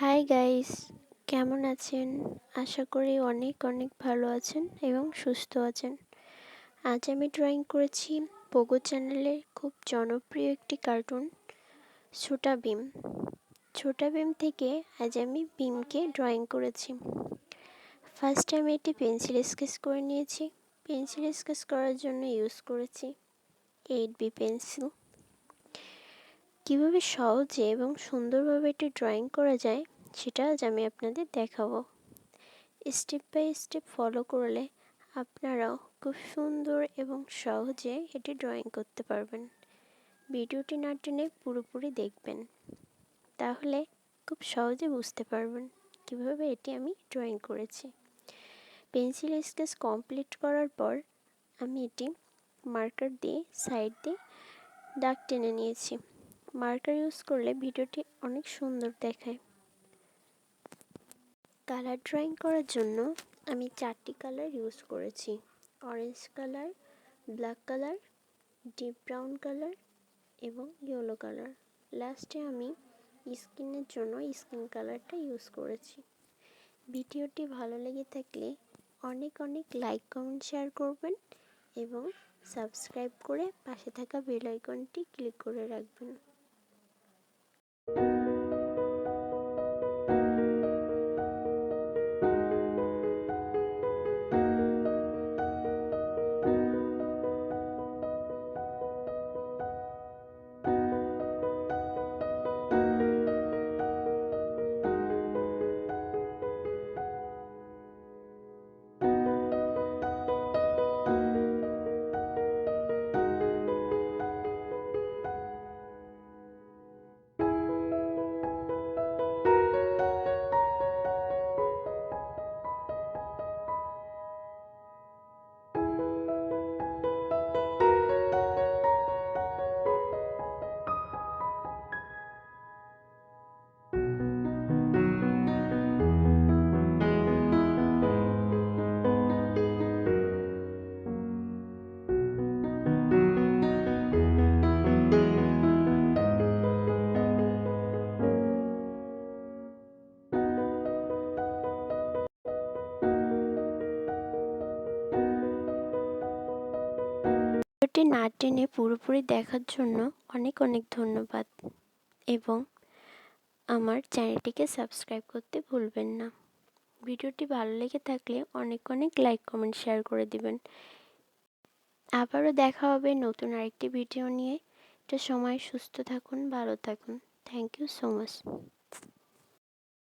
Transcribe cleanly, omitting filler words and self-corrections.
Hi guys, কেমন আছেন? আশা করি অনেক অনেক ভালো আছেন এবং সুস্থ আছেন। আজ আমি ড্রয়িং করেছি পোগো চ্যানেলের খুব জনপ্রিয় একটি কার্টুন ছোটা ভীম। ছোটা ভীম থেকে আজ আমি ভীমকে ড্রয়িং করেছি। ফার্স্ট আমি একটি পেন্সিল স্কেচ করে নিয়েছি। পেন্সিল স্কেচ করার জন্য ইউজ করেছি 8B পেন্সিল। কীভাবে সহজে এবং সুন্দরভাবে এটি ড্রয়িং করা যায় সেটা আজ আমি আপনাদের দেখাবো। স্টেপ বাই স্টেপ ফলো করলে আপনারাও খুব সুন্দর এবং সহজে এটি ড্রয়িং করতে পারবেন। ভিডিওটি না টেনে পুরোপুরি দেখবেন, তাহলে খুব সহজে বুঝতে পারবেন কিভাবে এটি আমি ড্রয়িং করেছি। পেন্সিল স্কেচ কমপ্লিট করার পর আমি এটি মার্কার দিয়ে সাইড দিয়ে দাগ টেনে নিয়েছি। মার্কার ইউজ করলে ভিডিওটি অনেক সুন্দর দেখায়। কালার ড্রয়িং করার জন্য আমি 4টি কালার ইউজ করেছি: orange colour, black colour, deep brown colour এবং ইয়েলো কালার। লাস্টে আমি স্কিনের জন্য স্কিন কালারটা ইউজ করেছি। ভিডিওটি ভালো লেগে থাকলে অনেক অনেক লাইক, কমেন্ট, শেয়ার করবেন এবং সাবস্ক্রাইব করে পাশে থাকা বেল আইকনটি ক্লিক করে রাখবেন। ভিডিওটি না টেনে পুরোপুরি দেখার জন্য অনেক অনেক ধন্যবাদ এবং আমার চ্যানেলটিকে সাবস্ক্রাইব করতে ভুলবেন না। ভিডিওটি ভালো লেগে থাকলে অনেক অনেক লাইক, কমেন্ট, শেয়ার করে দিবেন। আবারও দেখা হবে নতুন আরেকটি ভিডিও নিয়ে। একটা সময় সুস্থ থাকুন, ভালো থাকুন। Thank you so much.